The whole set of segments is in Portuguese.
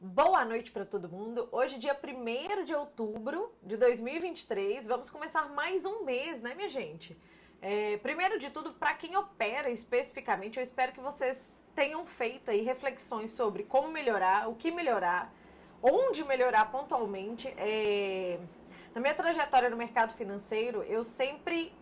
Boa noite para todo mundo. Hoje, dia 1º de outubro de 2023, vamos começar mais um mês, né, minha gente? Primeiro de tudo, para quem opera especificamente, eu espero que vocês tenham feito aí reflexões sobre como melhorar, o que melhorar, onde melhorar pontualmente. Na minha trajetória no mercado financeiro, eu sempre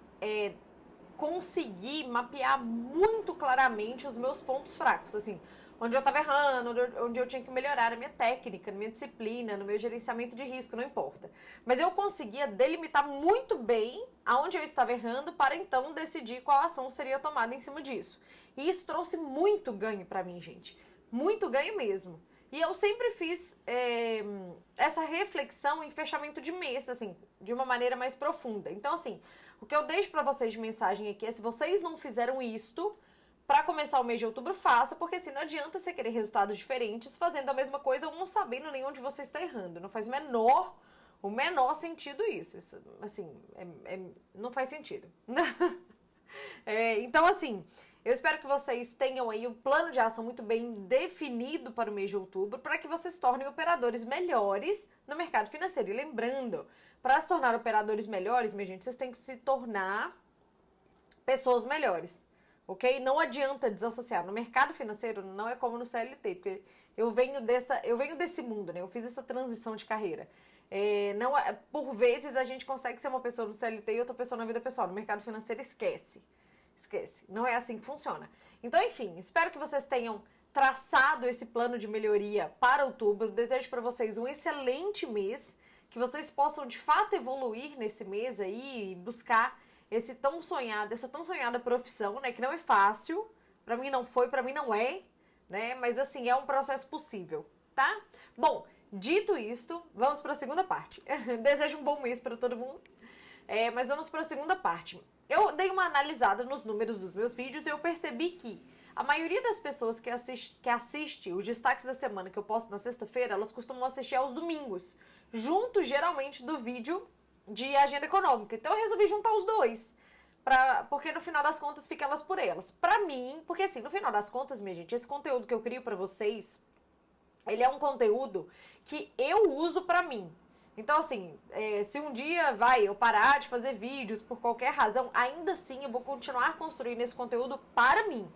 consegui mapear muito claramente os meus pontos fracos, assim, onde eu estava errando, onde eu tinha que melhorar a minha técnica, na minha disciplina, no meu gerenciamento de risco, não importa. Mas eu conseguia delimitar muito bem aonde eu estava errando para então decidir qual ação seria tomada em cima disso. E isso trouxe muito ganho para mim, gente. Muito ganho mesmo. E eu sempre fiz essa reflexão em fechamento de mês, assim, de uma maneira mais profunda. Então, assim, o que eu deixo pra vocês de mensagem aqui é: se vocês não fizeram isto pra começar o mês de outubro, faça, porque assim, não adianta você querer resultados diferentes fazendo a mesma coisa ou não sabendo nem onde você está errando. Não faz o menor sentido isso. Isso assim, não faz sentido. Então, assim, eu espero que vocês tenham aí um plano de ação muito bem definido para o mês de outubro, para que vocês se tornem operadores melhores no mercado financeiro. E lembrando, para se tornar operadores melhores, minha gente, vocês têm que se tornar pessoas melhores, ok? Não adianta desassociar. No mercado financeiro não é como no CLT, porque eu venho desse mundo, né? Eu fiz essa transição de carreira. Por vezes a gente consegue ser uma pessoa no CLT e outra pessoa na vida pessoal. No mercado financeiro, esquece. Esquece. Não é assim que funciona. Então, enfim, espero que vocês tenham traçado esse plano de melhoria para outubro. Desejo para vocês um excelente mês, que vocês possam de fato evoluir nesse mês aí e buscar essa tão sonhada profissão, né, que não é fácil. Para mim não foi, para mim não é, né? Mas assim, é um processo possível, tá? Bom, dito isto, vamos para a segunda parte. Desejo um bom mês para todo mundo. Mas vamos para a segunda parte. Eu dei uma analisada nos números dos meus vídeos e eu percebi que a maioria das pessoas que assiste os destaques da semana que eu posto na sexta-feira, elas costumam assistir aos domingos, junto geralmente do vídeo de agenda econômica. Então eu resolvi juntar os dois, porque no final das contas fica elas por elas. Pra mim, porque assim, no final das contas, minha gente, esse conteúdo que eu crio pra vocês, ele é um conteúdo que eu uso pra mim. Então, assim, se um dia eu parar de fazer vídeos por qualquer razão, ainda assim eu vou continuar construindo esse conteúdo para mim.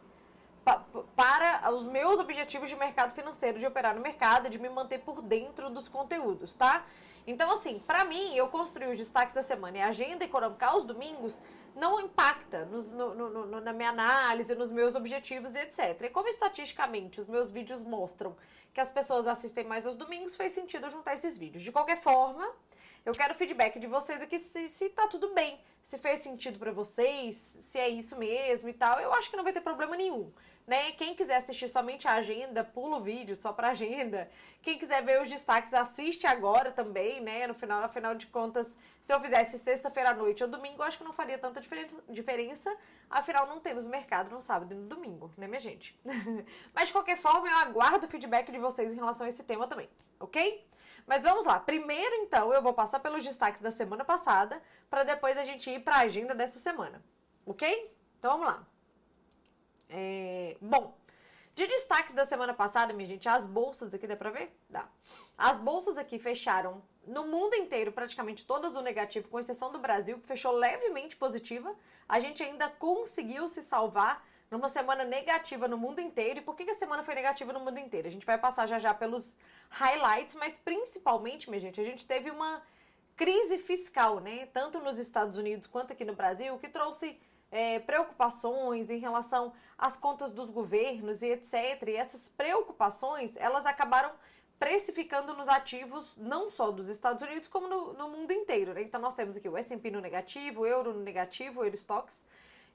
Para os meus objetivos de mercado financeiro, de operar no mercado, de me manter por dentro dos conteúdos, tá? Então, assim, pra mim, eu construir os destaques da semana e a agenda econômica aos domingos não impacta na minha análise, nos meus objetivos e etc. E como estatisticamente os meus vídeos mostram que as pessoas assistem mais aos domingos, fez sentido juntar esses vídeos. De qualquer forma, eu quero feedback de vocês aqui se tá tudo bem, se fez sentido pra vocês, se é isso mesmo e tal. Eu acho que não vai ter problema nenhum, né? Quem quiser assistir somente a agenda, pula o vídeo só pra agenda. Quem quiser ver os destaques, assiste agora também, né? Afinal de contas, se eu fizesse sexta-feira à noite ou domingo, eu acho que não faria tanta diferença. Afinal, não temos mercado no sábado e no domingo, né, minha gente? Mas de qualquer forma, eu aguardo o feedback de vocês em relação a esse tema também, ok? Mas vamos lá. Primeiro, então, eu vou passar pelos destaques da semana passada, para depois a gente ir para a agenda dessa semana, ok? Então vamos lá. Bom, de destaques da semana passada, minha gente, as bolsas aqui, dá pra ver? Dá. As bolsas aqui fecharam no mundo inteiro, praticamente todas no negativo, com exceção do Brasil, que fechou levemente positiva. A gente ainda conseguiu se salvar numa semana negativa no mundo inteiro. E por que a semana foi negativa no mundo inteiro? A gente vai passar já pelos highlights, mas principalmente, minha gente, a gente teve uma crise fiscal, né? Tanto nos Estados Unidos quanto aqui no Brasil, que trouxe preocupações em relação às contas dos governos e etc. E essas preocupações, elas acabaram precificando nos ativos não só dos Estados Unidos, como no mundo inteiro, né? Então nós temos aqui o S&P no negativo, o euro no negativo, o Eurostoxx,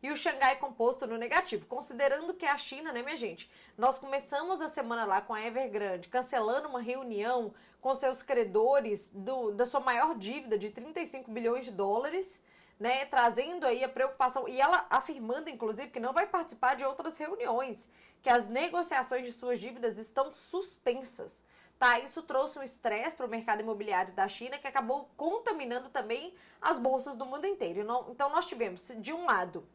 e o Xangai Composto no negativo. Considerando que a China, né, minha gente, nós começamos a semana lá com a Evergrande cancelando uma reunião com seus credores da sua maior dívida de 35 bilhões de dólares, né, trazendo aí a preocupação, e ela afirmando, inclusive, que não vai participar de outras reuniões, que as negociações de suas dívidas estão suspensas, tá? Isso trouxe um estresse para o mercado imobiliário da China, que acabou contaminando também as bolsas do mundo inteiro. Então nós tivemos, de um lado,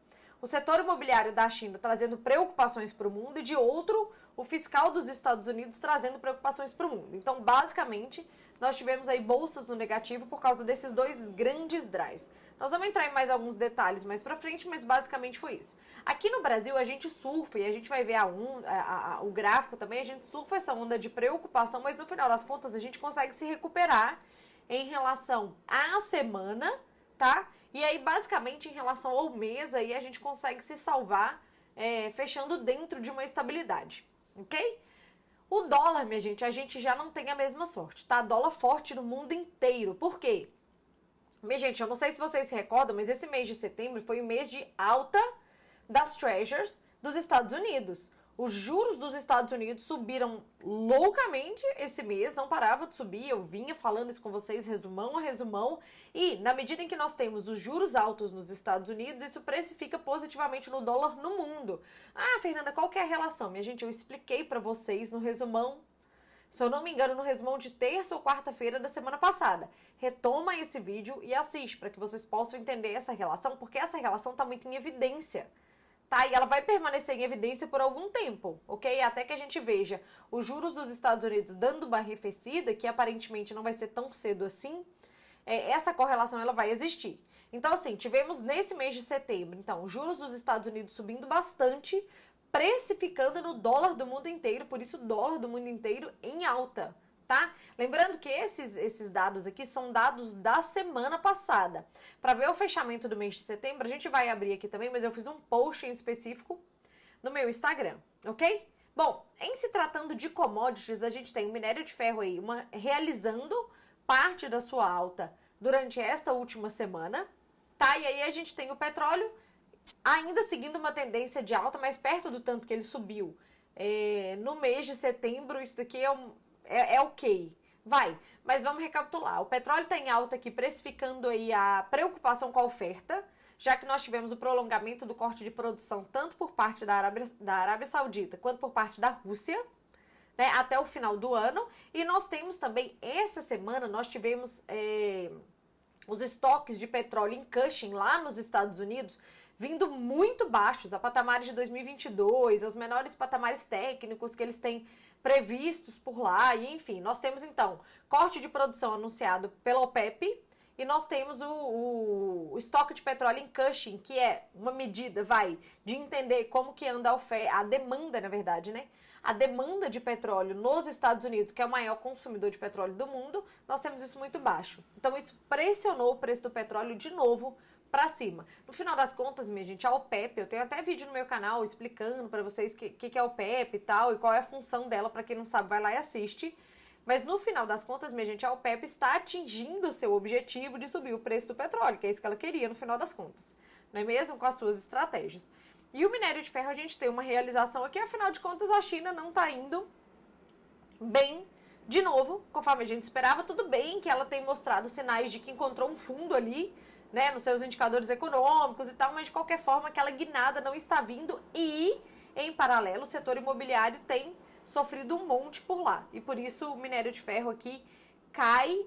o setor imobiliário da China trazendo preocupações para o mundo, e de outro, o fiscal dos Estados Unidos trazendo preocupações para o mundo. Então, basicamente, nós tivemos aí bolsas no negativo por causa desses dois grandes drives. Nós vamos entrar em mais alguns detalhes mais para frente, mas basicamente foi isso. Aqui no Brasil, a gente surfa, e a gente vai ver o gráfico também, a gente surfa essa onda de preocupação, mas no final das contas, a gente consegue se recuperar em relação à semana, tá? E aí, basicamente, em relação ao mês, aí a gente consegue se salvar fechando dentro de uma estabilidade, ok? O dólar, minha gente, a gente já não tem a mesma sorte, tá? Dólar forte no mundo inteiro. Por quê? Minha gente, eu não sei se vocês se recordam, mas esse mês de setembro foi o mês de alta das Treasuries dos Estados Unidos. Os juros dos Estados Unidos subiram loucamente esse mês, não parava de subir, eu vinha falando isso com vocês, resumão a resumão, e na medida em que nós temos os juros altos nos Estados Unidos, isso precifica positivamente no dólar no mundo. Ah, Fernanda, qual que é a relação? Minha gente, eu expliquei para vocês no resumão, se eu não me engano, no resumão de terça ou quarta-feira da semana passada. Retoma esse vídeo e assiste para que vocês possam entender essa relação, porque essa relação está muito em evidência. Tá? E ela vai permanecer em evidência por algum tempo, ok? Até que a gente veja os juros dos Estados Unidos dando uma arrefecida, que aparentemente não vai ser tão cedo assim, essa correlação ela vai existir. Então, assim, tivemos nesse mês de setembro, então, os juros dos Estados Unidos subindo bastante, precificando no dólar do mundo inteiro, por isso o dólar do mundo inteiro em alta, tá? Lembrando que esses dados aqui são dados da semana passada. Para ver o fechamento do mês de setembro, a gente vai abrir aqui também, mas eu fiz um post em específico no meu Instagram, ok? Bom, em se tratando de commodities, a gente tem o minério de ferro aí realizando parte da sua alta durante esta última semana, tá? E aí a gente tem o petróleo ainda seguindo uma tendência de alta, mas perto do tanto que ele subiu no mês de setembro. Isso daqui é ok. Vai, mas vamos recapitular. O petróleo está em alta aqui, precificando aí a preocupação com a oferta, já que nós tivemos o prolongamento do corte de produção tanto por parte da Arábia Saudita quanto por parte da Rússia, né, até o final do ano. E nós temos também, essa semana, nós tivemos os estoques de petróleo em Cushing, lá nos Estados Unidos, vindo muito baixos, a patamares de 2022, aos menores patamares técnicos que eles têm previstos por lá, e enfim, nós temos então corte de produção anunciado pela OPEP, e nós temos o estoque de petróleo em Cushing, que é uma medida, de entender como que anda a demanda, na verdade, né? A demanda de petróleo nos Estados Unidos, que é o maior consumidor de petróleo do mundo, nós temos isso muito baixo. Então isso pressionou o preço do petróleo de novo para cima. No final das contas, minha gente, a OPEP, eu tenho até vídeo no meu canal explicando para vocês o que é a OPEP e tal, e qual é a função dela, para quem não sabe, vai lá e assiste. Mas no final das contas, minha gente, a OPEP está atingindo o seu objetivo de subir o preço do petróleo, que é isso que ela queria no final das contas, não é mesmo? Com as suas estratégias. E o minério de ferro, a gente tem uma realização aqui, afinal de contas, a China não está indo bem de novo, conforme a gente esperava. Tudo bem que ela tem mostrado sinais de que encontrou um fundo ali, né, nos seus indicadores econômicos e tal, mas de qualquer forma aquela guinada não está vindo e, em paralelo, o setor imobiliário tem sofrido um monte por lá. E por isso o minério de ferro aqui cai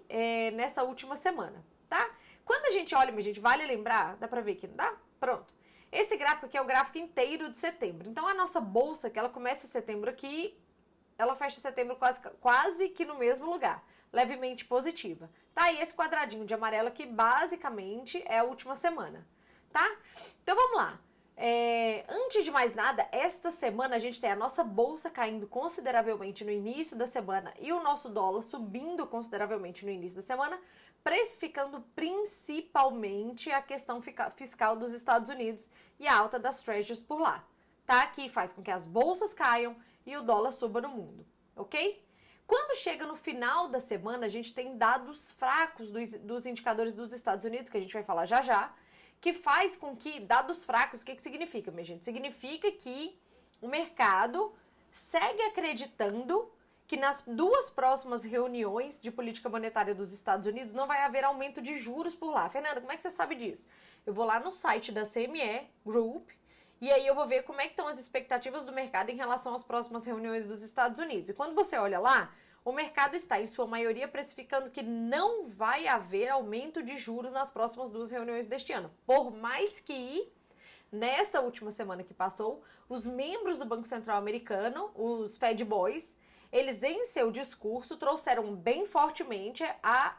nessa última semana, tá? Quando a gente olha, minha gente, vale lembrar, dá pra ver aqui, não dá? Pronto. Esse gráfico aqui é o gráfico inteiro de setembro. Então a nossa bolsa, que ela começa setembro aqui, ela fecha setembro quase que no mesmo lugar, levemente positiva, tá? E esse quadradinho de amarelo aqui, basicamente, é a última semana, tá? Então, vamos lá. Antes de mais nada, esta semana a gente tem a nossa bolsa caindo consideravelmente no início da semana e o nosso dólar subindo consideravelmente no início da semana, precificando principalmente a questão fiscal dos Estados Unidos e a alta das Treasuries por lá, tá? Que faz com que as bolsas caiam e o dólar suba no mundo, ok? Quando chega no final da semana, a gente tem dados fracos dos indicadores dos Estados Unidos, que a gente vai falar já já, que faz com que, dados fracos, o que significa, minha gente? Significa que o mercado segue acreditando que nas duas próximas reuniões de política monetária dos Estados Unidos não vai haver aumento de juros por lá. Fernanda, como é que você sabe disso? Eu vou lá no site da CME Group e aí eu vou ver como é que estão as expectativas do mercado em relação às próximas reuniões dos Estados Unidos. E quando você olha lá, o mercado está, em sua maioria, precificando que não vai haver aumento de juros nas próximas duas reuniões deste ano. Por mais que nesta última semana que passou, os membros do Banco Central americano, os Fed Boys, eles em seu discurso trouxeram bem fortemente a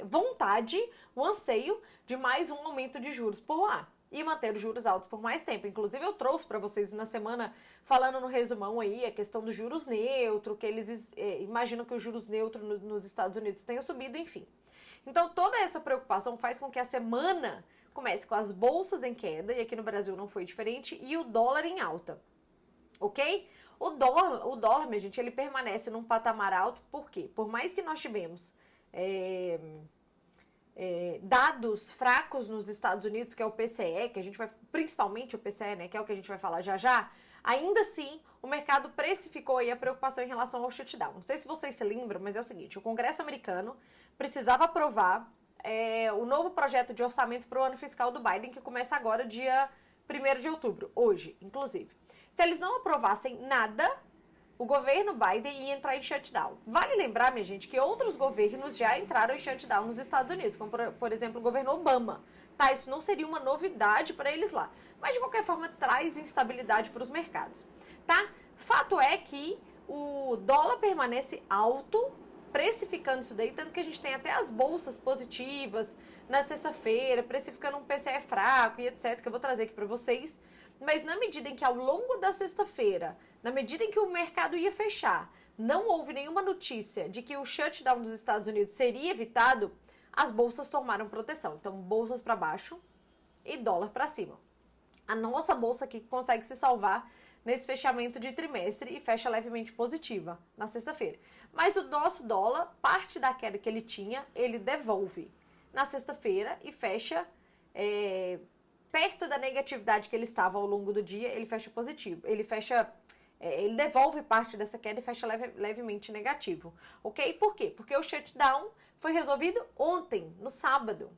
vontade, o anseio de mais um aumento de juros por lá e manter os juros altos por mais tempo. Inclusive, eu trouxe para vocês na semana, falando no resumão aí, a questão dos juros neutros, que eles imaginam que os juros neutros nos Estados Unidos tenham subido, enfim. Então, toda essa preocupação faz com que a semana comece com as bolsas em queda, e aqui no Brasil não foi diferente, e o dólar em alta, ok? O dólar, minha gente, ele permanece num patamar alto, por quê? Por mais que nós tivemos dados fracos nos Estados Unidos, que é o PCE, que a gente vai, principalmente o PCE, né, que é o que a gente vai falar já já, ainda assim, o mercado precificou aí a preocupação em relação ao shutdown. Não sei se vocês se lembram, mas é o seguinte, o Congresso americano precisava aprovar o novo projeto de orçamento para o ano fiscal do Biden, que começa agora, dia 1º de outubro, hoje, inclusive. Se eles não aprovassem nada, o governo Biden ia entrar em shutdown. Vale lembrar, minha gente, que outros governos já entraram em shutdown nos Estados Unidos, como, por exemplo, o governo Obama. Tá, isso não seria uma novidade para eles lá. Mas, de qualquer forma, traz instabilidade para os mercados, tá? Fato é que o dólar permanece alto, precificando isso daí, tanto que a gente tem até as bolsas positivas na sexta-feira, precificando um PCE fraco e etc, que eu vou trazer aqui para vocês. Mas na medida em que ao longo da sexta-feira, na medida em que o mercado ia fechar, não houve nenhuma notícia de que o shutdown dos Estados Unidos seria evitado, as bolsas tomaram proteção. Então, bolsas para baixo e dólar para cima. A nossa bolsa aqui consegue se salvar nesse fechamento de trimestre e fecha levemente positiva na sexta-feira. Mas o nosso dólar, parte da queda que ele tinha, ele devolve na sexta-feira e fecha perto da negatividade que ele estava ao longo do dia, ele fecha positivo. Ele devolve parte dessa queda e fecha levemente negativo, ok? Por quê? Porque o shutdown foi resolvido ontem, no sábado,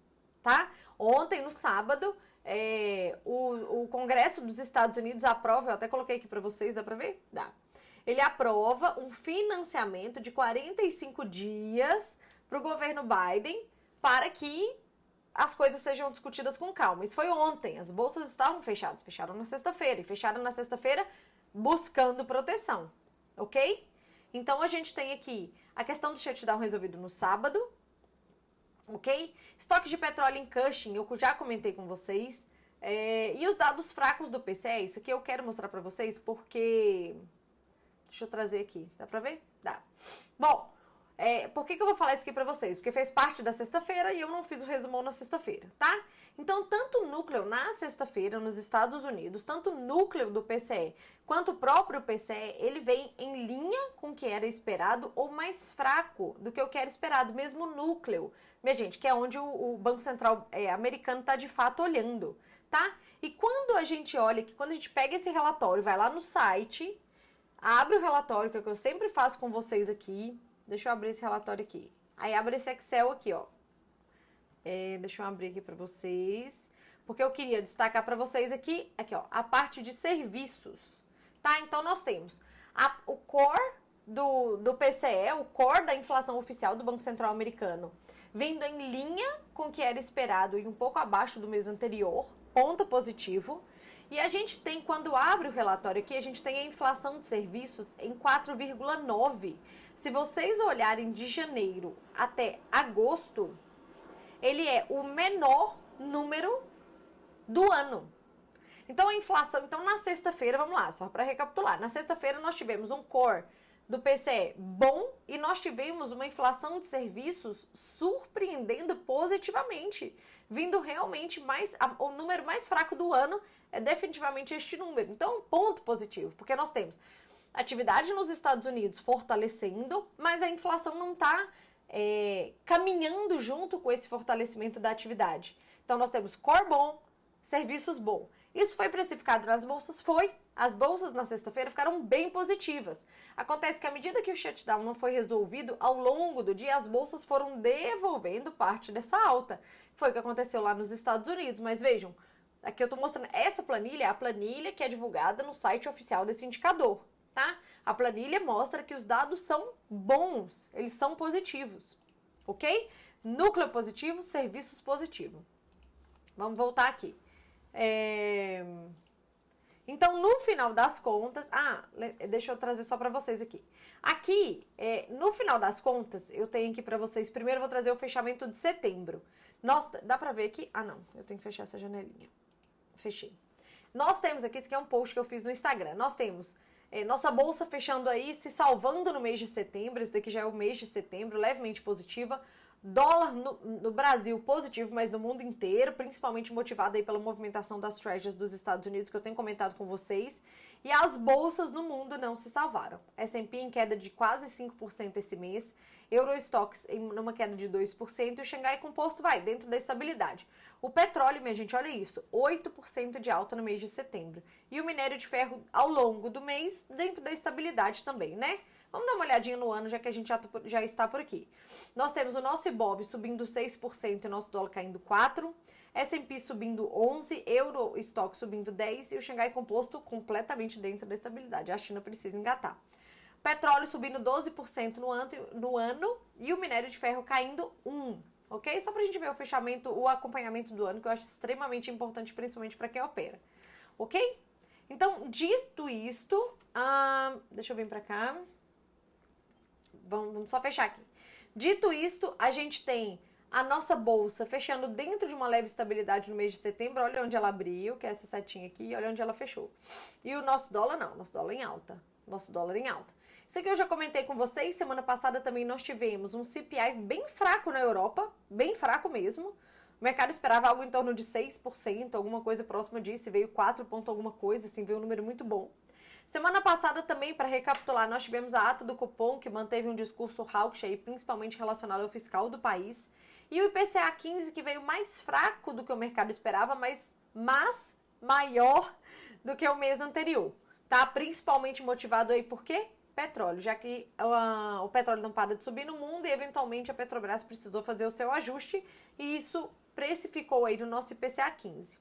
tá? Ontem, no sábado, o Congresso dos Estados Unidos aprova, eu até coloquei aqui para vocês, dá para ver? Dá. Ele aprova um financiamento de 45 dias para o governo Biden para que as coisas sejam discutidas com calma. Isso foi ontem, as bolsas estavam fechadas, fecharam na sexta-feira, e fecharam na sexta-feira buscando proteção, ok? Então, a gente tem aqui a questão do shutdown resolvido no sábado, ok? Estoque de petróleo em Cushing, eu já comentei com vocês, e os dados fracos do PCE, isso aqui eu quero mostrar pra vocês porque... Deixa eu trazer aqui, dá pra ver? Dá. Bom, por que eu vou falar isso aqui pra vocês? Porque fez parte da sexta-feira e eu não fiz o resumão na sexta-feira, tá? Então, tanto o núcleo na sexta-feira nos Estados Unidos, tanto o núcleo do PCE quanto o próprio PCE, ele vem em linha com o que era esperado ou mais fraco do que o que era esperado, mesmo o núcleo, minha gente, que é onde o Banco Central americano está de fato olhando, tá? E quando a gente olha, quando a gente pega esse relatório, vai lá no site, abre o relatório, que é o que eu sempre faço com vocês aqui. Deixa eu abrir esse relatório aqui. Aí abre esse Excel aqui, ó. Deixa eu abrir aqui para vocês. Porque eu queria destacar para vocês aqui, ó, a parte de serviços. Tá? Então, nós temos o core do PCE, o core da inflação oficial do Banco Central americano, vindo em linha com o que era esperado e um pouco abaixo do mês anterior, ponto positivo. E a gente tem, quando abre o relatório aqui, a gente tem a inflação de serviços em 4,9%. Se vocês olharem de janeiro até agosto, ele é o menor número do ano. Então, a inflação... Então, na sexta-feira, vamos lá, só para recapitular. Na sexta-feira, nós tivemos um core do PCE bom e nós tivemos uma inflação de serviços surpreendendo positivamente, vindo realmente o número mais fraco do ano é definitivamente este número. Então, ponto positivo, porque nós temos atividade nos Estados Unidos fortalecendo, mas a inflação não está caminhando junto com esse fortalecimento da atividade. Então, nós temos core bom, serviços bom. Isso foi precificado nas bolsas? Foi. As bolsas na sexta-feira ficaram bem positivas. Acontece que à medida que o shutdown não foi resolvido, ao longo do dia as bolsas foram devolvendo parte dessa alta. Foi o que aconteceu lá nos Estados Unidos. Mas vejam, aqui eu estou mostrando essa planilha, é a planilha que é divulgada no site oficial desse indicador, tá? A planilha mostra que os dados são bons, eles são positivos, ok? Núcleo positivo, serviços positivo. Vamos voltar aqui. Então, no final das contas... deixa eu trazer só pra vocês aqui. Aqui, no final das contas, eu tenho aqui pra vocês... Primeiro, eu vou trazer o fechamento de setembro. Nossa, dá pra ver aqui? Ah, não. Eu tenho que fechar essa janelinha. Fechei. Nós temos aqui, esse aqui é um post que eu fiz no Instagram. Nós temos nossa bolsa fechando aí, se salvando no mês de setembro. Esse daqui já é o mês de setembro, levemente positiva. Dólar no Brasil positivo, mas no mundo inteiro, principalmente motivado aí pela movimentação das treasuries dos Estados Unidos, que eu tenho comentado com vocês. E as bolsas no mundo não se salvaram. S&P em queda de quase 5% esse mês, Eurostoxx numa queda de 2% e o Xangai Composto vai dentro da estabilidade. O petróleo, minha gente, olha isso, 8% de alta no mês de setembro. E o minério de ferro ao longo do mês dentro da estabilidade também, né? Vamos dar uma olhadinha no ano, já que a gente já está por aqui. Nós temos o nosso Ibov subindo 6% e o nosso dólar caindo 4%. S&P subindo 11%, Eurostoxx subindo 10% e o Xangai Composto completamente dentro da estabilidade. A China precisa engatar. Petróleo subindo 12% no ano e o minério de ferro caindo 1%. Ok? Só pra gente ver o fechamento, o acompanhamento do ano, que eu acho extremamente importante, principalmente para quem opera. Ok? Então, dito isto, deixa eu vir pra cá. Vamos só fechar aqui. Dito isto, a gente tem a nossa bolsa fechando dentro de uma leve estabilidade no mês de setembro. Olha onde ela abriu, que é essa setinha aqui, olha onde ela fechou. E o nosso dólar não, nosso dólar em alta. Nosso dólar em alta. Isso aqui eu já comentei com vocês, semana passada também nós tivemos um CPI bem fraco na Europa, bem fraco mesmo. O mercado esperava algo em torno de 6%, alguma coisa próxima disso, e veio 4 ponto alguma coisa, assim, veio um número muito bom. Semana passada também, para recapitular, nós tivemos a ata do Copom, que manteve um discurso hawkish aí, principalmente relacionado ao fiscal do país. E o IPCA 15, que veio mais fraco do que o mercado esperava, mas maior do que o mês anterior. Tá? Principalmente motivado aí por quê? Petróleo, já que o petróleo não para de subir no mundo e eventualmente a Petrobras precisou fazer o seu ajuste e isso precificou aí no nosso IPCA 15.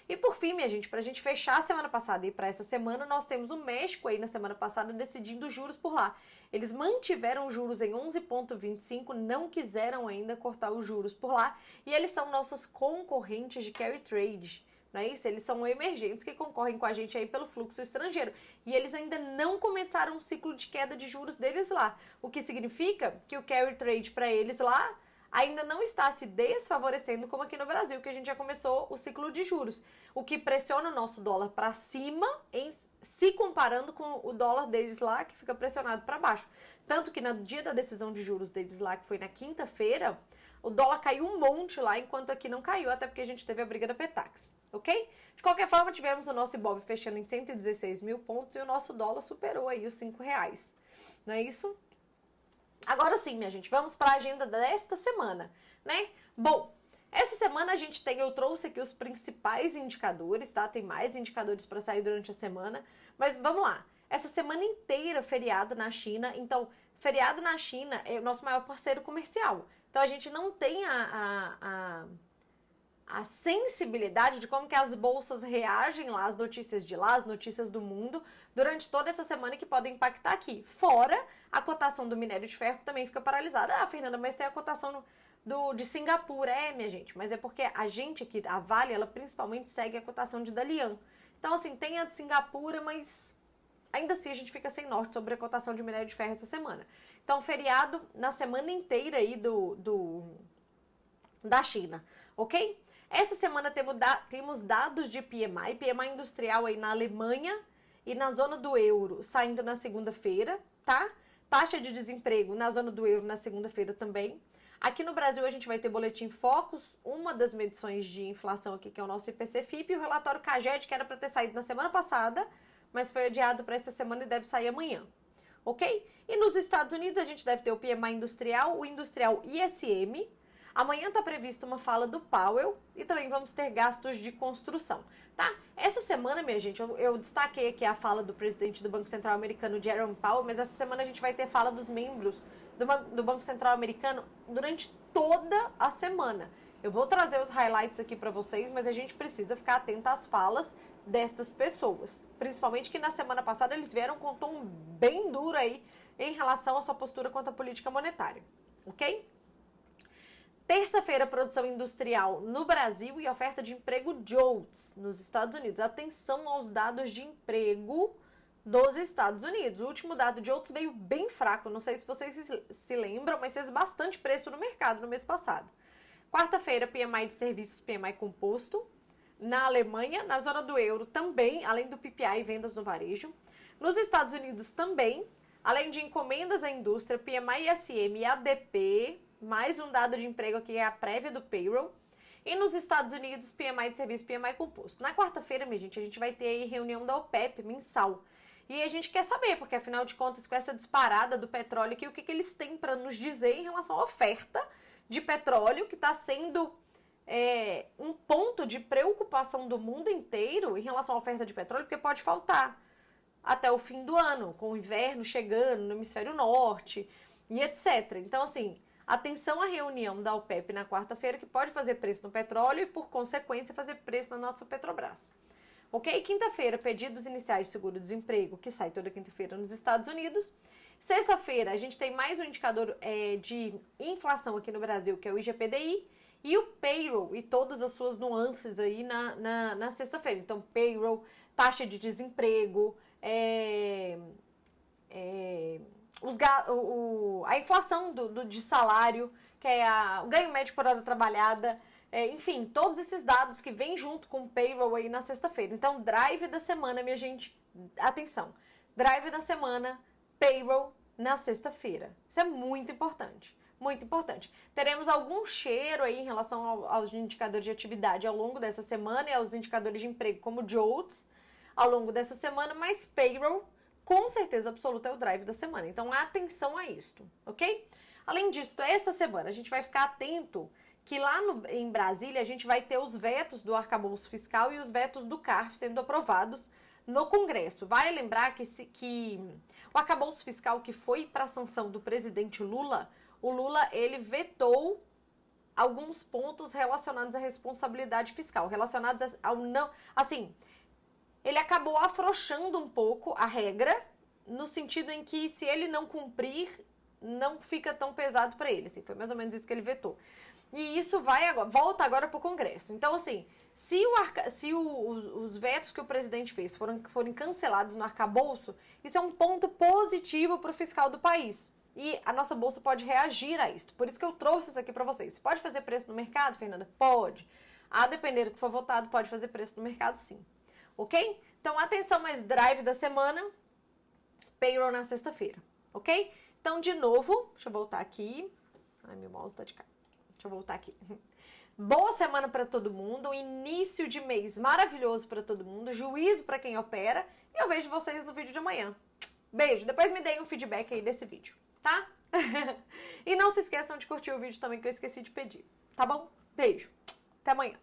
E por fim, minha gente, pra gente fechar a semana passada e para essa semana, nós temos o México aí na semana passada decidindo juros por lá. Eles mantiveram os juros em 11,25, não quiseram ainda cortar os juros por lá e eles são nossos concorrentes de carry trade. Não é isso? Eles são emergentes que concorrem com a gente aí pelo fluxo estrangeiro. E eles ainda não começaram o ciclo de queda de juros deles lá. O que significa que o carry trade para eles lá ainda não está se desfavorecendo como aqui no Brasil, que a gente já começou o ciclo de juros. O que pressiona o nosso dólar para cima, se comparando com o dólar deles lá, que fica pressionado para baixo. Tanto que no dia da decisão de juros deles lá, que foi na quinta-feira, o dólar caiu um monte lá, enquanto aqui não caiu, até porque a gente teve a briga da Petax, ok? De qualquer forma, tivemos o nosso Ibov fechando em 116 mil pontos e o nosso dólar superou aí os R$5, não é isso? Agora sim, minha gente, vamos para a agenda desta semana, né? Bom, essa semana eu trouxe aqui os principais indicadores, tá? Tem mais indicadores para sair durante a semana, mas vamos lá. Essa semana inteira, feriado na China, então, feriado na China é o nosso maior parceiro comercial. Então, a gente não tem a sensibilidade de como que as bolsas reagem lá, as notícias de lá, as notícias do mundo, durante toda essa semana que podem impactar aqui. Fora a cotação do minério de ferro, que também fica paralisada. Ah, Fernanda, mas tem a cotação de Singapura. Minha gente, mas é porque a gente aqui, a Vale, ela principalmente segue a cotação de Dalian. Então, assim, tem a de Singapura, mas ainda assim a gente fica sem norte sobre a cotação de minério de ferro essa semana. Então, feriado na semana inteira aí da China, ok? Essa semana temos dados de PMI industrial aí na Alemanha e na zona do euro saindo na segunda-feira, tá? Taxa de desemprego na zona do euro na segunda-feira também. Aqui no Brasil a gente vai ter boletim Focus, uma das medições de inflação aqui que é o nosso IPC-FIP, e o relatório CAGED que era para ter saído na semana passada, mas foi adiado para essa semana e deve sair amanhã, ok? E nos Estados Unidos a gente deve ter o PMI industrial, o industrial ISM. Amanhã está prevista uma fala do Powell e também vamos ter gastos de construção, tá? Essa semana, minha gente, eu destaquei aqui a fala do presidente do Banco Central Americano, Jerome Powell, mas essa semana a gente vai ter fala dos membros do Banco Central Americano durante toda a semana. Eu vou trazer os highlights aqui para vocês, mas a gente precisa ficar atento às falas destas pessoas. Principalmente que na semana passada eles vieram com um tom bem duro aí em relação à sua postura quanto à política monetária, ok? Terça-feira, produção industrial no Brasil e oferta de emprego JOLTS nos Estados Unidos. Atenção aos dados de emprego dos Estados Unidos. O último dado de JOLTS veio bem fraco, não sei se vocês se lembram, mas fez bastante preço no mercado no mês passado. Quarta-feira, PMI de serviços, PMI composto. Na Alemanha, na zona do euro também, além do PPI e vendas no varejo. Nos Estados Unidos também, além de encomendas à indústria, PMI ISM e ADP, mais um dado de emprego aqui é a prévia do payroll. E nos Estados Unidos, PMI de serviço, PMI composto. Na quarta-feira, minha gente, a gente vai ter aí reunião da OPEP mensal. E a gente quer saber, porque afinal de contas, com essa disparada do petróleo aqui, o que eles têm para nos dizer em relação à oferta de petróleo, que está sendo um ponto de preocupação do mundo inteiro em relação à oferta de petróleo, porque pode faltar até o fim do ano, com o inverno chegando no hemisfério norte e etc. Então, assim, atenção à reunião da OPEP na quarta-feira, que pode fazer preço no petróleo e, por consequência, fazer preço na nossa Petrobras. Ok? Quinta-feira, pedidos iniciais de seguro-desemprego, que sai toda quinta-feira nos Estados Unidos. Sexta-feira, a gente tem mais um indicador de inflação aqui no Brasil, que é o IGPDI, e o payroll e todas as suas nuances aí na sexta-feira. Então, payroll, taxa de desemprego, a inflação de salário, que é o ganho médio por hora trabalhada, enfim, todos esses dados que vêm junto com o payroll aí na sexta-feira. Então, drive da semana, minha gente, atenção, drive da semana, payroll na sexta-feira. Isso é muito importante. Muito importante. Teremos algum cheiro aí em relação aos indicadores de atividade ao longo dessa semana e aos indicadores de emprego como JOLTS ao longo dessa semana, mas payroll, com certeza absoluta, é o drive da semana. Então, atenção a isto, ok? Além disso, esta semana a gente vai ficar atento que lá em Brasília a gente vai ter os vetos do arcabouço fiscal e os vetos do CARF sendo aprovados no Congresso. Vale lembrar que o arcabouço fiscal que foi para a sanção do presidente Lula, o Lula, ele vetou alguns pontos relacionados à responsabilidade fiscal, relacionados ao não... Assim, ele acabou afrouxando um pouco a regra, no sentido em que se ele não cumprir, não fica tão pesado para ele. Assim, foi mais ou menos isso que ele vetou. E isso volta agora para o Congresso. Então, assim, se os vetos que o presidente fez forem cancelados no arcabouço, isso é um ponto positivo para o fiscal do país. E a nossa bolsa pode reagir a isso. Por isso que eu trouxe isso aqui para vocês. Pode fazer preço no mercado, Fernanda? Pode. A depender do que for votado, pode fazer preço no mercado, sim. Ok? Então, atenção, mais drive da semana, payroll na sexta-feira. Ok? Então, de novo, deixa eu voltar aqui. Ai, meu mouse tá de cá. Deixa eu voltar aqui. Boa semana para todo mundo, início de mês maravilhoso para todo mundo, juízo para quem opera, e eu vejo vocês no vídeo de amanhã. Beijo, depois me deem um feedback aí desse vídeo, tá? E não se esqueçam de curtir o vídeo também, que eu esqueci de pedir, tá bom? Beijo, até amanhã.